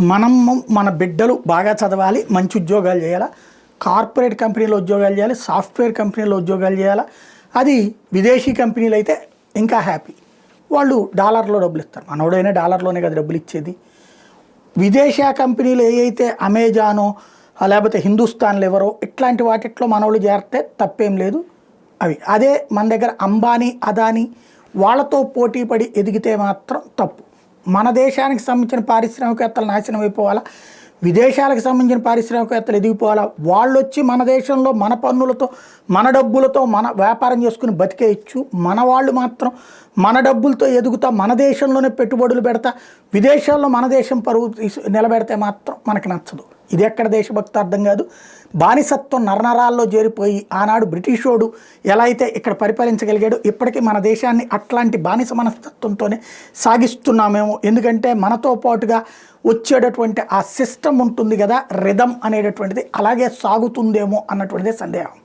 మనం మన బిడ్డలు బాగా చదవాలి, మంచి ఉద్యోగాలు చేయాలా, కార్పొరేట్ కంపెనీలో ఉద్యోగాలు చేయాలి, సాఫ్ట్వేర్ కంపెనీలో ఉద్యోగాలు చేయాలా. అది విదేశీ కంపెనీలు అయితే ఇంకా హ్యాపీ, వాళ్ళు డాలర్లో డబ్బులు ఇస్తారు. మనోడైనా డాలర్లోనే కదా డబ్బులు ఇచ్చేది. విదేశీ కంపెనీలు ఏవైతే అమెజానో లేకపోతే హిందుస్థాన్లు ఎవరో ఇట్లాంటి వాటిట్లో మనోళ్ళు చేరితే తప్పేం లేదు. అదే మన దగ్గర అంబానీ అదానీ వాళ్ళతో పోటీ పడి ఎదిగితే మాత్రం తప్పు. మన దేశానికి సంబంధించిన పారిశ్రామికవేత్తలు నాశనం అయిపోవాలా, విదేశాలకు సంబంధించిన పారిశ్రామికవేత్తలు ఎదిగిపోవాలా. వాళ్ళు వచ్చి మన దేశంలో మన పన్నులతో మన డబ్బులతో మన వ్యాపారం చేసుకుని బతికేయచ్చు. మన వాళ్ళు మాత్రం మన డబ్బులతో ఎదుగుతా మన దేశంలోనే పెట్టుబడులు పెడతా విదేశాల్లో మన దేశం పరువు నిలబెడితే మాత్రం మనకు నచ్చదు. ఇది ఎక్కడ దేశభక్తి అర్థం కాదు. బానిసత్వం నరనరాల్లో చేరిపోయి ఆనాడు బ్రిటిషోడు ఎలా అయితే ఇక్కడ పరిపాలించగలిగాడు, ఇప్పటికీ మన దేశాన్ని అట్లాంటి బానిస మనస్తత్వంతోనే సాగిస్తున్నామేమో. ఎందుకంటే మనతో పాటుగా వచ్చేటటువంటి ఆ సిస్టమ్ ఉంటుంది కదా, రిథమ్ అనేటటువంటిది అలాగే సాగుతుందేమో అన్నటువంటిదే సందేహం.